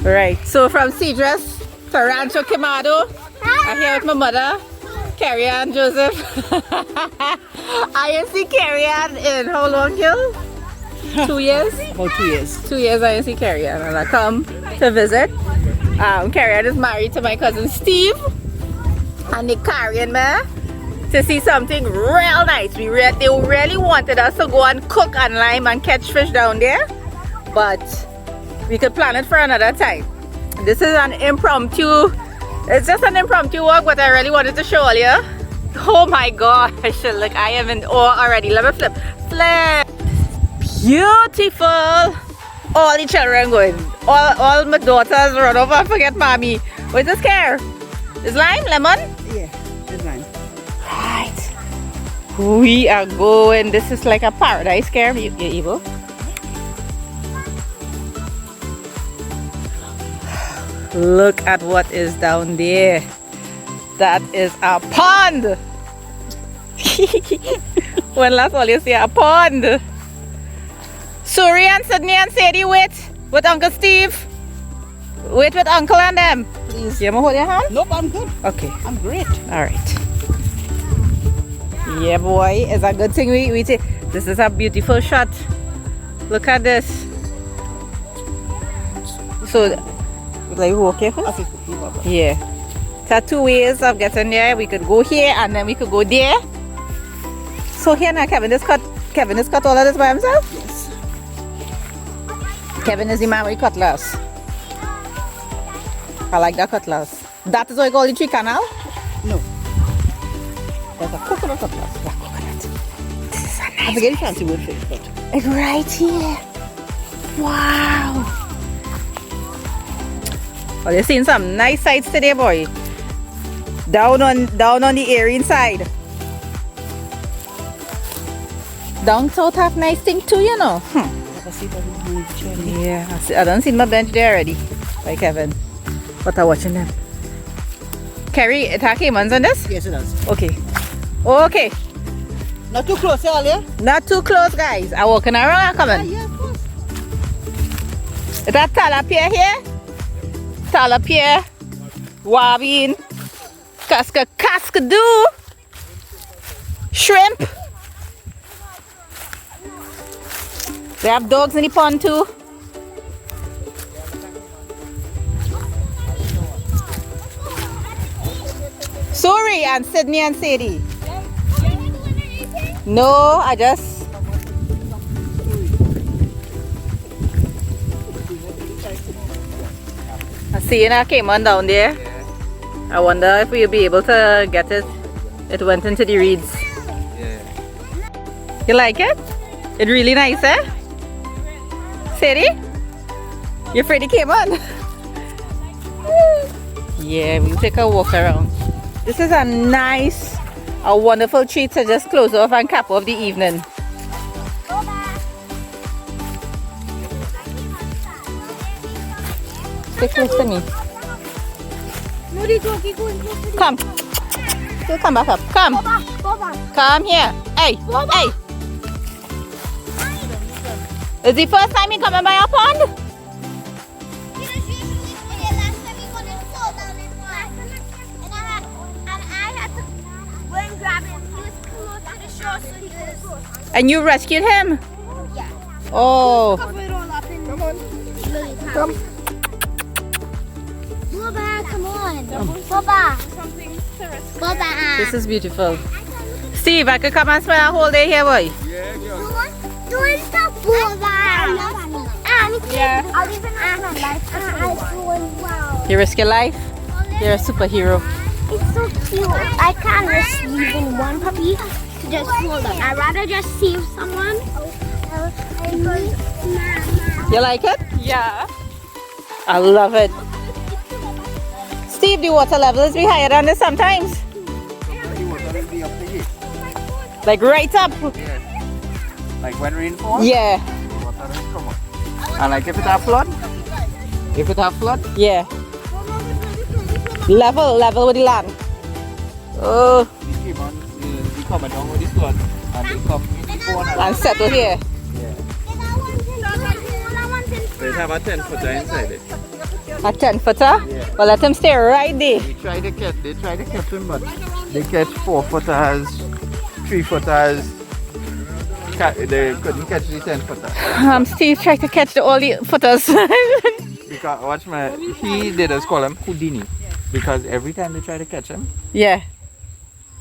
Right, so from Cedrus to Rancho Quemado, I'm here with my mother, Keri and Joseph. I ain't see Keri in how long, Gil? 2 years? About 2 years. 2 years I ain't see Keri and I come to visit. Keri is married to my cousin Steve, and they carrying me to see something real nice. They really wanted us to go and cook and lime and catch fish down there, but we could plan it for another time. This is an impromptu, it's just an impromptu walk, but I really wanted to show all you. Oh my gosh, look, I am in awe already. Let me flip. Beautiful. All the children going. All my daughters run over and forget mommy. What is this, Care? Is lime? Lemon? Yeah, it's lime. Right. We are going. This is like a paradise, Care. You able? Look at what is down there. That is a pond. When last all you see a pond. Suri and Sydney and Sadie, wait with Uncle Steve. Wait with Uncle and them. Please. You want to hold your hand? Nope, I'm good. Okay. I'm great. Alright. Yeah, boy. It's a good thing we take. This is a beautiful shot. Look at this. So, like, walk careful? Okay, Baba. Yeah. There are 2 ways of getting there. We could go here and then we could go there. So here now, Kevin just cut all of this by himself? Yes. Kevin is the man with cutlass. I like that cutlass. That is what you call the tree canal? No. That's a coconut cutlass. Yeah, coconut. This is a I nice. forget the fancy word for it, but It's right here. Wow. Oh, you're seeing some nice sights today, boy. Down on the area side. Down south have nice thing too, you know. I have a seat on the chair. Yeah, I don't see my bench there already. By Kevin. But I'm watching them. Keri, it has caimans on this? Yes, it does. Okay. Okay. Not too close, earlier. Not too close, guys. I'm walking around and coming. Yeah, of course. Is that tilapia here? Tilapia, wabin, cascadoo, shrimp. They have dogs in the pond too. Suri and Sydney and Sadie. No, I just. I see it came on down there. I wonder if we'll be able to get it. It went into the reeds. Yeah. You like it? It's really nice, eh? Sadie? You afraid it came on? Yeah, we'll take a walk around. This is a nice, a wonderful treat to just close off and cap off the evening. Stay close to me. Come. You come back up. Come. Come here. Hey. Hey. Is the first time you coming by our pond? And you rescued him? Yeah. Oh. Cover it all up in. Come on. Come. Baba, come on. Baba. Baba. This is beautiful. Steve, I could come and spend a whole day here, boy. Doing stuff, Baba. Yeah. I'll even ask my life. Wow. You risk your life? You're a superhero. It's so cute. I can't risk leaving one puppy to just hold up. I'd rather just save someone. You like it? Yeah. I love it. Steve, the water levels be higher than this sometimes. The water will be up to here. Like right up. Yes. Like when rain falls, Yeah. the water will come up. And like if it have flood, Yeah. Level with the land. Oh, we came on, we come down with the flood, and they come in the corner. and settle here. Yeah. They have a 10-footer inside it. A 10-footer? Well, let him stay right there. They try to catch him, but they catch 4-footers, 3-footers. They couldn't catch the 10-footer. Steve tried to catch all the footers. Because watch he did us call him Houdini. Because every time they try to catch him, Yeah.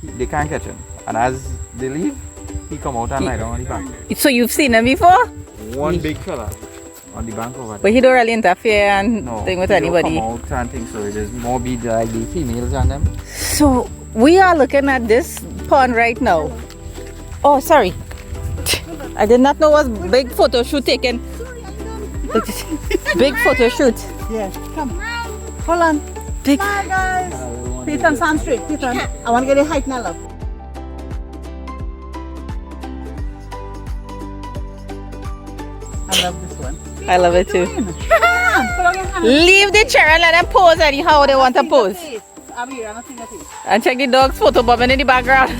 they can't catch him. And as they leave, he come out and lie down on the bank. So you've seen him before? One big fella on the bank over there. But he don't really interfere and No, thing with he don't anybody. come out and things, so it is more be like the females on them. So we are looking at this pond right now. Oh, sorry. I did not know it was big photo shoot taken. Big photo shoot. Yeah, come. Hold on. Big. Hi guys. Ethan, stand straight. Ethan, I want to get a height now, love. I love this one. I love it too. Come on, put on your hand. Leave the chair and let them pose anyhow they want to pose. I'm here, I'm not seeing your face. And check the dog's photo bombing in the background.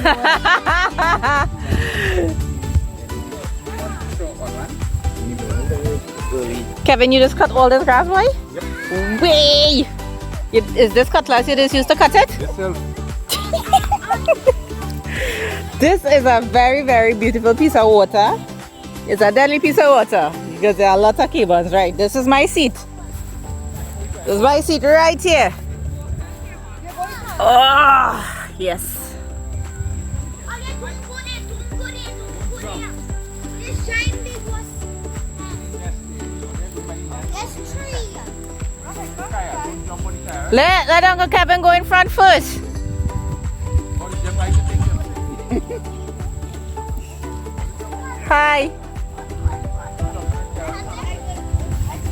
Kevin, you just cut all this grass, boy? Yep. Way! Is this cutlass you just used to cut it? Yes, sir. This is a very, very beautiful piece of water. It's a deadly piece of water because there are lots of cables, right? This is my seat. This is my seat right here. Oh, yes. Let Uncle Kevin go in front first. Hi.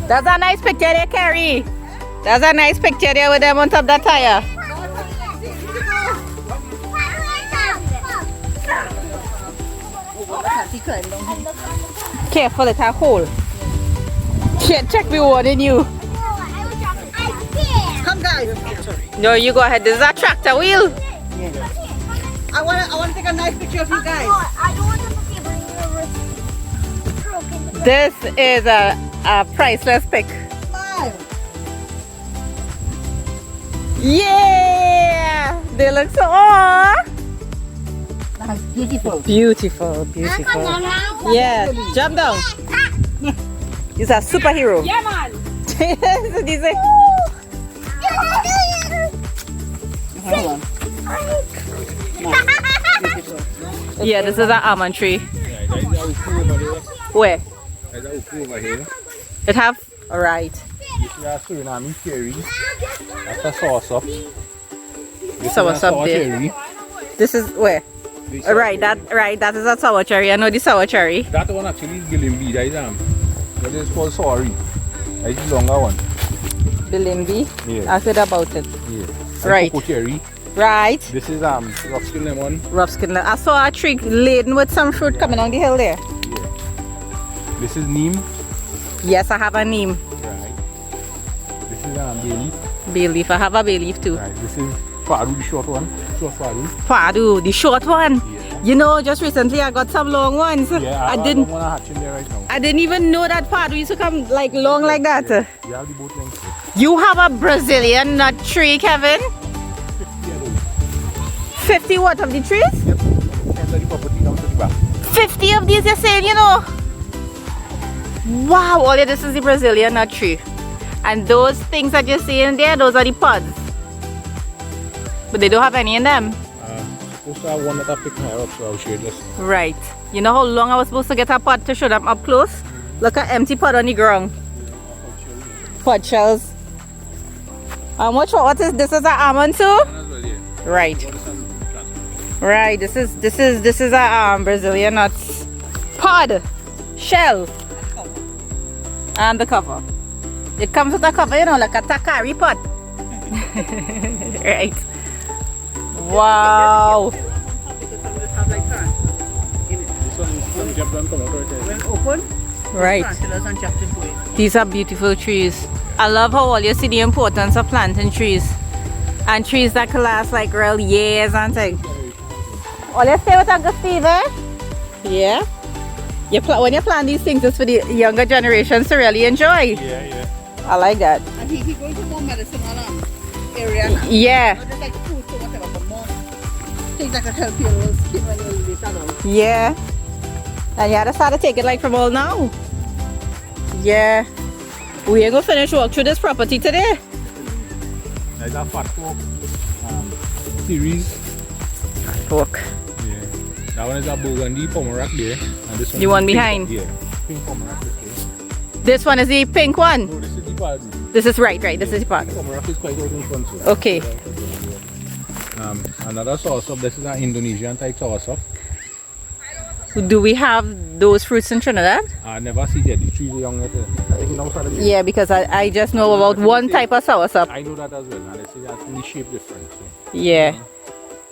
That's a nice picture there, Keri. That's a nice picture there with them on top of that tire. Careful, it's a hole. Check me warning you. Come guys. No, you go ahead. This is a tractor wheel. I want to take a nice picture of you guys. This is a priceless pic. Smile. Yeah! They look so aww. That's beautiful. Beautiful, beautiful. Yeah, jump down. He's a superhero. Yeah, man. He's a- Hold on. yeah, this is an almond tree. Where? Over here. It have? Alright. This is a Suriname Keri. That's a sauce up. So what's up there? This is where? Right, that is a sour cherry. I know the sour cherry. That one actually is Gilimbi. That is that is called sorry. That is the longer one. Bilimbi? Yeah. I heard about it. Yeah. Right. Cocoa cherry. Right. This is rough skin lemon. Rough skin. I saw a tree laden with some fruit coming on the hill there. Yeah. This is neem. Yes, I have a neem. Right. This is bay leaf. Bay leaf. I have a bay leaf too. Right. This is faru, the short one. Short faru. Padu, the short one. Yeah. You know, just recently I got some long ones. Yeah. I didn't. want to hatch in there right now. I didn't even know that padu used to come like long like that. Yeah. You have the both lengths. You have a Brazilian nut tree, Kevin? 50 what of the trees? Yep. Enter the property down to the back. 50 of these you're saying, you know? Wow, all of this is the Brazilian nut tree. And those things that you're seeing there, those are the pods. But they don't have any in them. Supposed to have one that I picked higher up, so I'll show you this. Right. You know how long I was supposed to get a pod to show them up close? Look at empty pod on the ground. Pod shells. What is this? Is an almond too? Right. Right. This is a Brazilian nuts pod shell and the cover. It comes with a cover, you know, like a takari pot. Right. Wow. This one is from Japan, come out right there. When open, Right. planters and chapters go in. These are beautiful trees. I love how all you see the importance of planting trees. And trees that can last like real years and things. All you stay with Uncle Steve, eh? Yeah. When you plant these things, it's for the younger generations to really enjoy. Yeah. I like that. And he going to more medicinal area now. Yeah. Not just like fruits or whatever, but more things that can help your skin when you're later on. Yeah. And you had to start to take it like from all now. Yeah. We ain't gonna finish walk through this property today. There's a fat fork series. Walk. Yeah. That one is a burgundy pomerac there. And this one The is one pink- behind? Yeah. Pink pomerac is there. This one is the pink one. No, this is the part. This is right. This is the part. Pomerac is quite out in front. So. Okay. Another soursop. This is an Indonesian type soursop. Do we have those fruits in Trinidad? I never see that. The trees are young. Yeah, because I just know about one type of soursop. I know that as well. And they say that's the shape different. So. Yeah.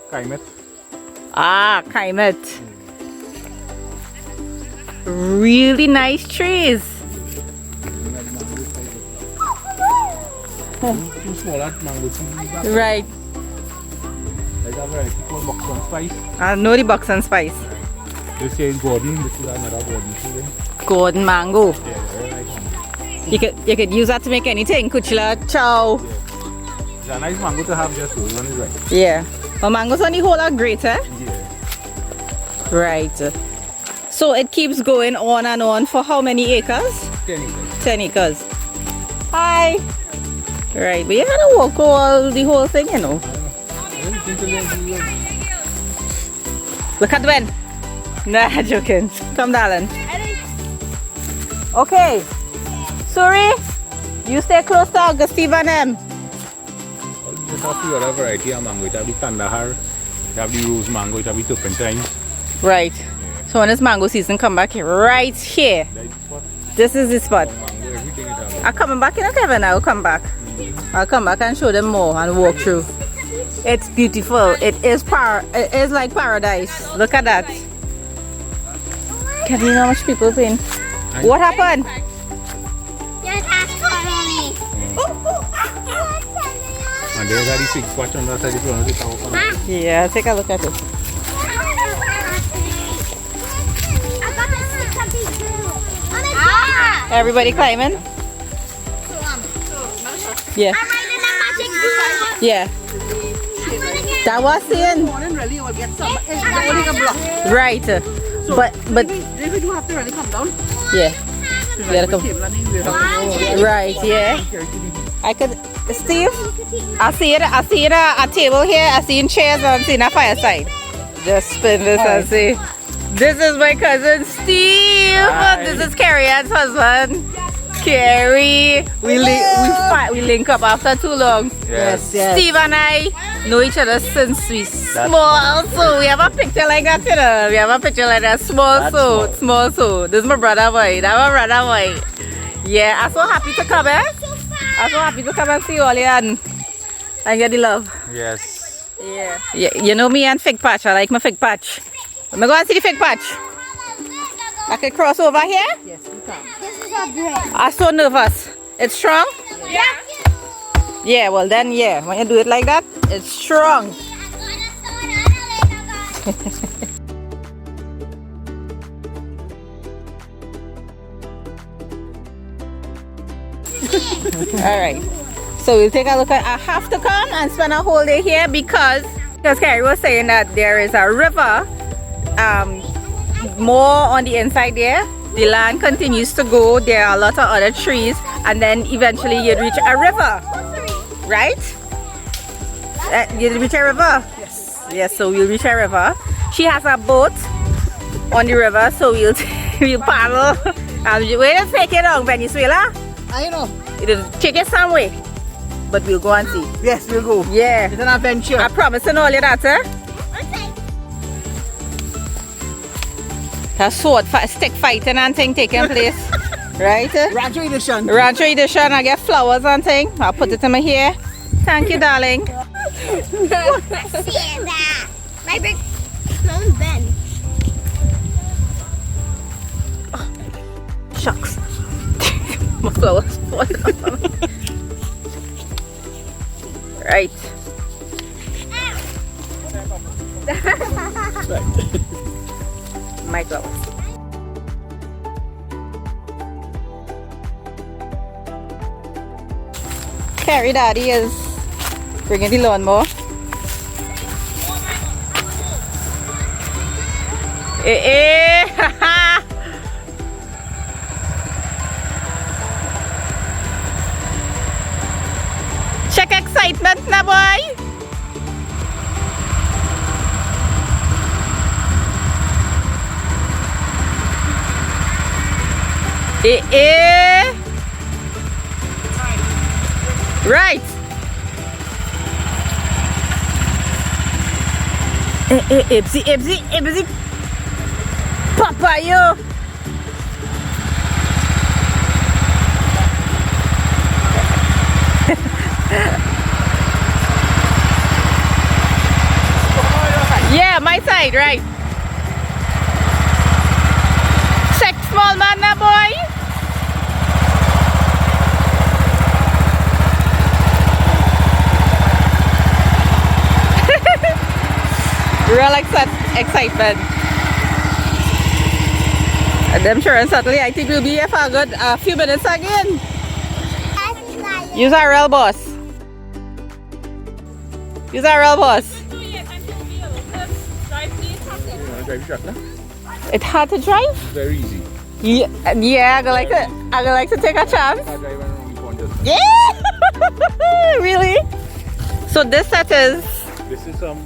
Climate. Ah, climate. Really nice trees. Too small at mango trees. Right. There's a variety called box and spice. I know the box and spice. This here is Gordon. This is another Gordon tree. Golden mango. Yeah, very nice mango. You could use that to make anything. Kuchila, chow. It's a nice mango to have just so one is right. Yeah. Well, mangoes on the whole are great, eh? Yeah. Right. So it keeps going on and on for how many acres? 10 acres. 10 acres. Hi. Right, but you gotta walk all the whole thing, you know. Look at Ben. Nah, joking. Come, darling. Okay. Suri, you stay close to Augustine and them. Just have the other variety of mango. It have the Kandahar, it have the rose mango, it have the turpentine. Right. So when it's mango season, come back here, right here. That's the spot. This is the spot. Mango, everything it have. I'm coming back in, Kevin. I'll come back. I'll come back and show them more and walk through. It's beautiful. It is like paradise. Look at that. Kevin, you know how much people paying? What happened? Just ask for me. And there's a big spot on that side if you want to take a walk on it. Yeah, take a look at it. I got to see something too. Ah! Everybody climbing? Yeah. I'm riding a magic blue. Yeah. That was in. Morning really you will get some. It's only a block. Right. So But maybe you have to really come down. yeah. Like come. with table and we have to go. Right, yeah. I could Steve, I see it a table here, I see in chairs and I see in a fireside. Just spin this and see. This is my cousin Steve. Hi. This is Keri and husband. Keri. We link up after too long. Yes. Steve and I know each other since we small, so we have a picture like that, you know. We have a picture like that, small. So. This is my brother boy. That's my brother boy. Yeah, I'm so happy to come, eh? I'm so happy to come and see you all here and get the love. Yes. Yeah. You know me and fig patch. I like my fig patch. Let me go and see the fig patch. I can cross over here. Yes, you can. This is a bread. I'm so nervous. It's strong? Yeah. Yeah, well then, yeah. When you do it like that, it's strong. Alright. So we'll take a look at, I have to come and spend a whole day here because Keri was saying that there is a river more on the inside there. The land continues to go. There are a lot of other trees and then eventually you'd reach a river. Right? You'll reach a river? Yes. Yes, so we'll reach a river. She has a boat on the river, so we'll paddle. Where does it take it on, Venezuela? I know. It'll take it some way. But we'll go and see. Yes, we'll go. Yeah. It's an adventure. I promise and all of that, eh? That stick fighting and thing taking place. Right? Rancho edition. Rancho edition, I get flowers and thing. I'll put it in my hair. Thank you, darling. See that? My big phone bent. Shucks. My flowers falling off. Right. My flowers. Keri Daddy is bringing the lawnmower. Haha! Check excitement now, boy! Right! Ibsy! Papa, yo! Yeah, my side, right. Check small man now, boy. Real excitement. And I'm sure and certainly I think we'll be here for a good few minutes again. Use our real boss. Use our real boss. It's hard to drive? Very easy. Yeah, I like to take a chance. I drive around the corner. Yeah! Really? So this set is This is some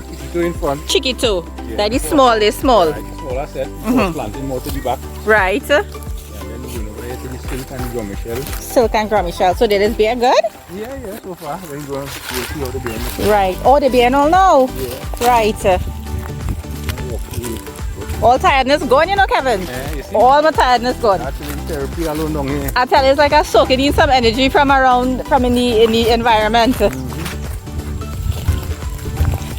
Chiquito in front. Chiquito. Yeah. That is small, they're small. Right, smaller set. Planting more to the back. Right. And then we're going over here to the silk and gummy shell. Silk and gummy shell. So did this beer good? Yeah, so far. Then we'll see how the beer is. Right. Oh, the beer all now? Yeah. Right. Walk through. All tiredness gone, you know, Kevin? Yeah, you see? All my tiredness gone. Actually, therapy alone down here. I tell you, it's like I'm soaking in some energy from in the environment.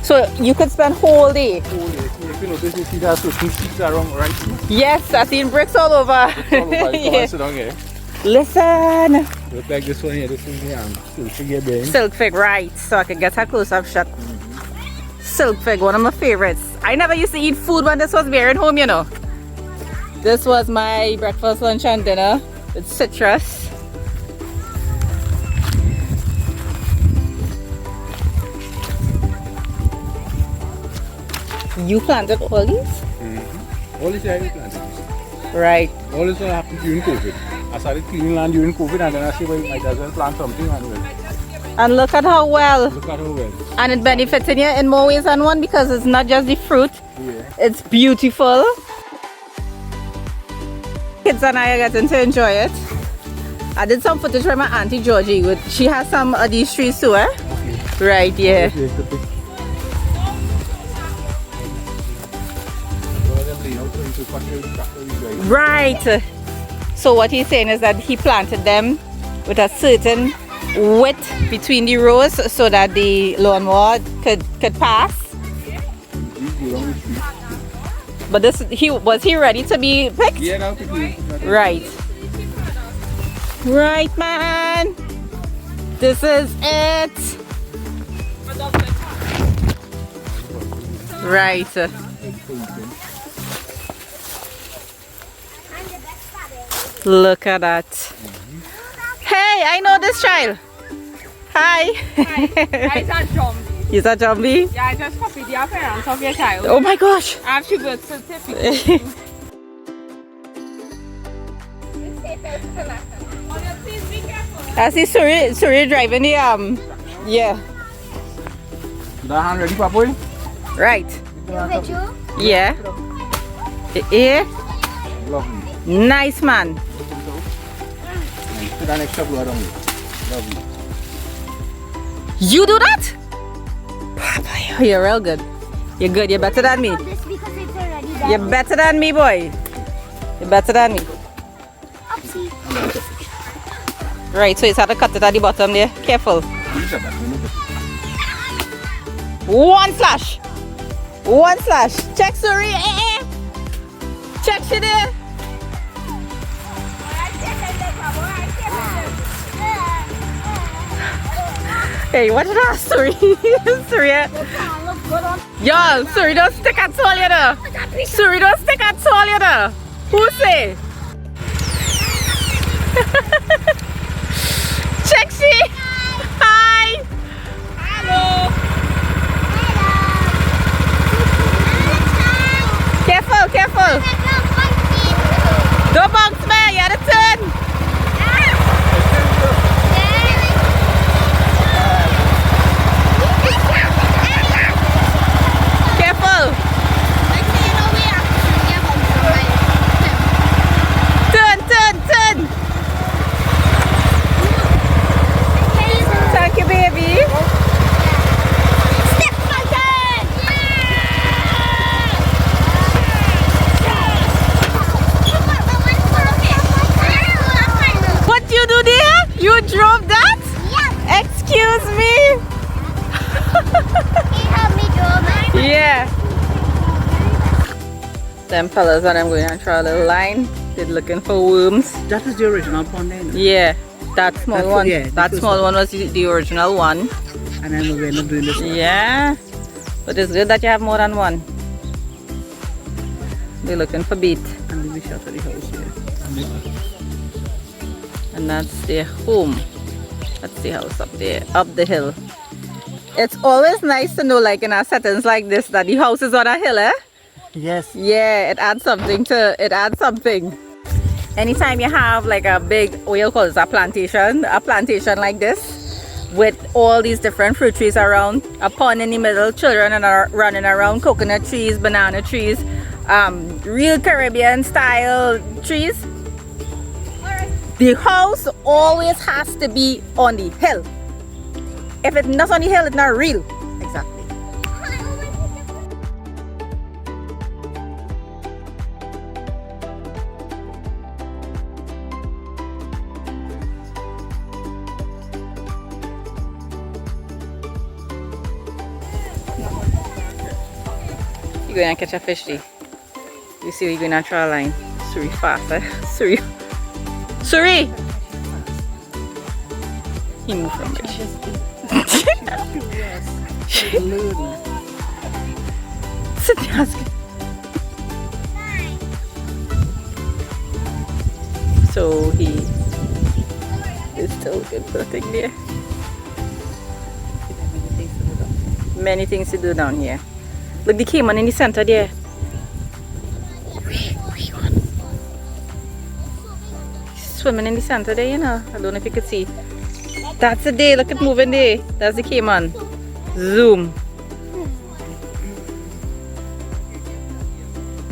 So you could spend whole day. If you notice, you see that certain seats around right here. Yes, I've seen bricks all over. It's all over. You Yeah. can sit down here. Listen. Look like this one here. This is the silk figure bearing. Silk fig, right. So I could get a close-up shot. Silk fig, one of my favorites. I never used to eat food when this was beer at home, you know. This was my breakfast, lunch, and dinner with citrus. You planted all these? All this here you planted. Right. All this happened during COVID. I started cleaning land during COVID and then I said, well, might as well plant something and well. And look at how well. Look at how well. And it benefits you in more ways than one because it's not just the fruit. Yeah. It's beautiful. Kids and I are getting to enjoy it. I did some footage with my auntie Georgie. She has some of these trees too, eh? Okay. Right, yeah. Right. So what he's saying is that he planted them with a certain width between the rows so that the lawnmower could pass. But was he ready to be picked? Yeah, now people. Right. Right, man. This is it. Right. Look at that. Hey, I know this child. Hi. Hi, it's a zombie. Is that zombie? Yeah, I just copied the appearance of your child. Oh my gosh. I have your birth certificate. I see Suri driving the yeah. That hand ready, Papoy? Right. Video? Yeah. Yeah. Lovely. Nice man. Put an extra blood on it. Lovely. You do that? Papa, you're real good. You're good. You're better than me. This because it's already done. You're better than me, boy. You're better than me. Oopsie. Right, so you have to cut it at the bottom there. Careful. One slash. One slash. Check, Suri. Check, she there. Hey, what did that, Suri? Suri. Y'all, Suri don't stick at all, you know. Suri don't stick at all, you know. Who say? Check she. Them fellas and I'm going to try a little line. They're looking for worms. That was the original pond then. Yeah, that small That's- one. yeah, that this small was- one was the original one. And then we're not doing this one. Yeah, but it's good that you have more than one. They're looking for bait. And then we shot at the house here. And that's their home. That's the house up there, up the hill. It's always nice to know, like in our settings like this, that the house is on a hill, eh? Yes. Yeah, it adds something. Anytime you have like a big, what you call it, a plantation like this, with all these different fruit trees around, a pond in the middle, children are running around, coconut trees, banana trees, real Caribbean style trees. The house always has to be on the hill. If it's not on the hill, it's not real. Exactly. You going to catch a fish, D. You see we're going to try a line. Suri fast, eh? Suri. Suri! He moved from me. Sit down. So he is still looking for a thing there. Many things to do down here. Look, the caiman in the center there. Swimming in the center there, you know. I don't know if you could see. That's the day. Look at moving there. That's the caiman. Zoom.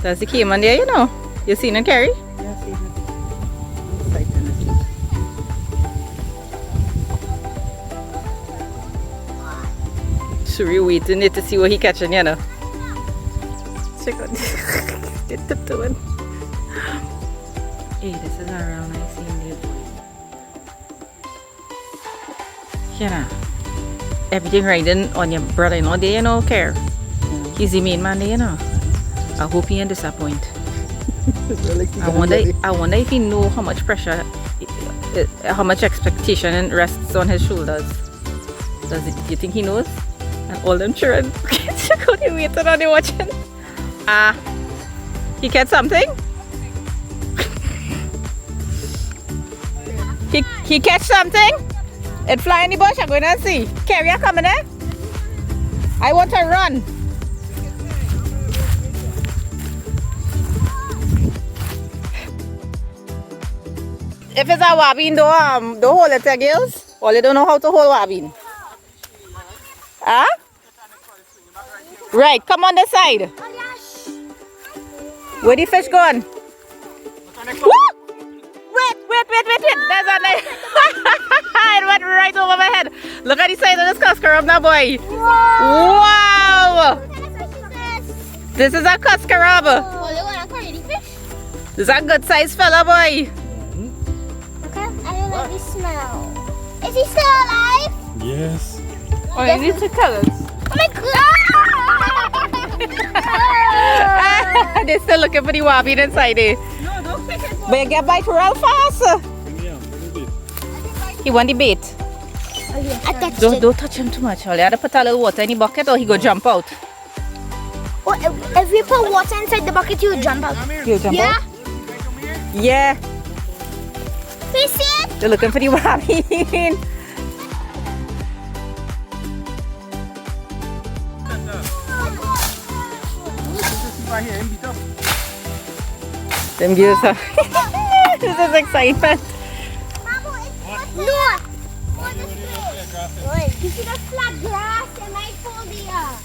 That's the caiman there, you know. You seen it, Keri? Yes, yes. Suri waiting there to see what he catching, you know. Check out this. They're tiptoeing. Hey, this is around I seen it. You know, everything riding on your brother-in-law there, you know, Care. He's the main man there, you know. I hope he ain't disappoint. I wonder if he know how much pressure, how much expectation rests on his shoulders. Do you think he knows? And all them children, check out him waiting and they watching. He catch something? he catch something? It fly in the bush, I'm going to see. Keri, you coming there? I want to run. If it's a wabbing, don't hold it, girls. All you don't know how to hold wabbing. Huh? Right, come on this side. Where the fish going? Woo! Wait. There's a knife. It went right over my head. Look at the size of this cuscarab now, boy. Wow! This is a cuscarab. This is a good size fella, boy. Okay, I don't like the smell. Is he still alive? Yes. Oh, you need to tell us. Oh my god! They're still looking for the wabbing inside there. No, don't pick it. But you get bite real fast. He want the bait. I touched it. Don't touch him too much. All you have to put a little water in the bucket or he go jump out. Oh, if you put water inside the bucket, you will jump out. He'll jump Yeah? out? Yeah. Can you see it? They're looking for the wabbing. Them girls are... This is excitement. No! You see the flat grass? It might fall there.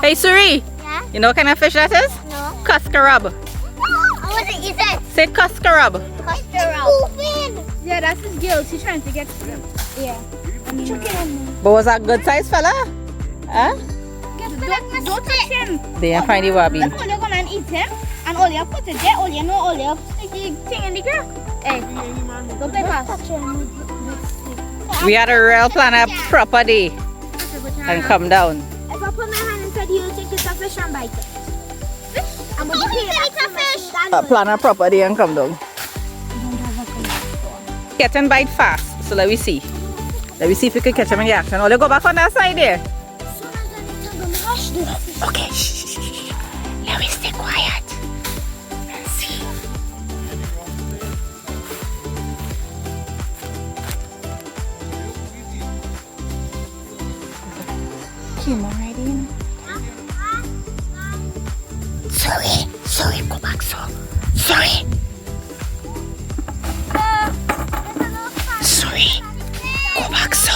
Hey Suri, Yeah? you know what kind of fish that is? No. Cuscarab. I want to eat it. Say cuscarab. Moving. Yeah, that's his gills. He's trying to get to them. Yeah. Chuck it in. But was that good size fella? Huh? Don't touch him. They ain't find the wabbing. All you come and eat him, and all you put it there, all you know, all you stick the thing in the ground. Hey, don't play fast. We had a real plan a proper day and come down. If I put my hand inside, he'll take it a fish and bite it. I'm going to eat a fish. Plan a proper day and come down. Catch and bite fast. So let me see. Let me see if we can catch them in the action. Oh, they go back on that side there. Okay. Shh. Let me stay quiet. Let's see. Came already, you know. Sorry, go back, sorry. Sorry, go back, sir.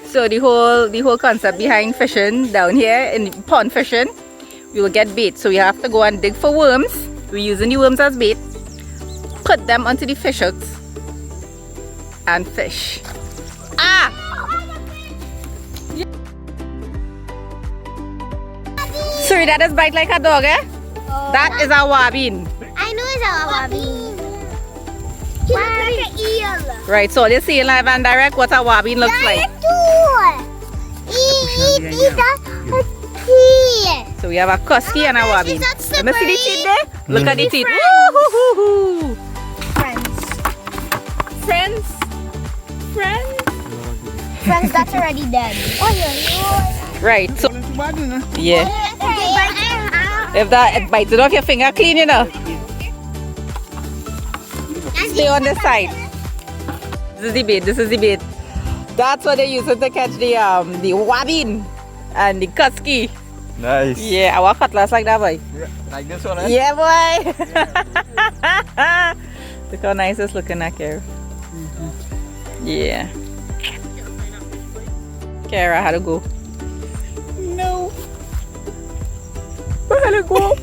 So the whole concept behind fishing down here in pond fishing, we will get bait. So we have to go and dig for worms. We're using the worms as bait. Put them onto the fish hooks and fish. Ah! Sorry, that is bite like a dog, eh? That is a wabin. I know it's a wabi. He looks like an eel. Right, so you see live and direct what a wabin looks like. So we have a cusky and a wabin. Let me see the teeth there. Look at the teeth. Woo-hoo-hoo-hoo. Friends. Friends, that's already dead. Right, so yeah. If that bites it off your finger, clean it up. Stay on the side. This is the bait. That's what they use to catch the wabin and the cusky. Nice. Yeah, our cutlass like that, boy. Like this one, eh? Yeah, boy. Look how nice it's looking at Keri. Yeah. Kara, how to go? No. How to go?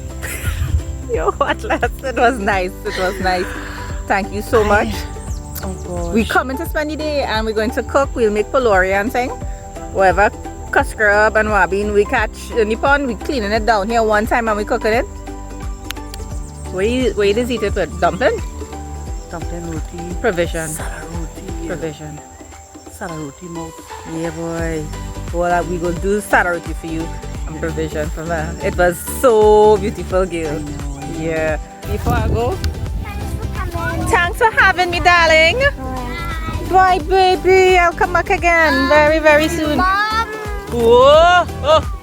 Yo, Atlas, it was nice. Thank you so much. Oh gosh. We coming to spend the day and we're going to cook. We'll make pylori and thing. Whatever scrub and wabin we catch in the pond, we cleaning it down here one time and we cooking it. Where you just eat it with? Dumpling? Dumpling roti. Provision. Sara roti. Provision. Sara roti mouth. Yeah, boy. Well, we gonna do Sara roti for you and provision from her. It was so beautiful, girl. I know. Yeah. Before I go, thanks for having me, darling. Bye, baby. I'll come back again very, very soon. Mom. Whoa!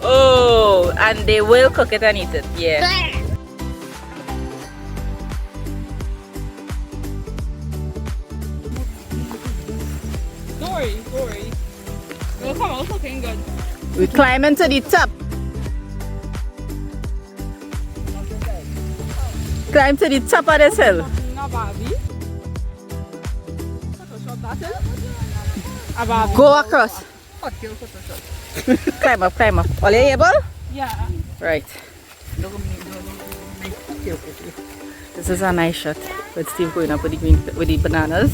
Oh! And they will cook it and eat it. Yeah. Don't worry. It'll come out looking good. We climbing to the top. Climb to the top of this hill. Go across. Climb up. Are you able? Yeah. Right. This is a nice shot with Steve going up with the bananas.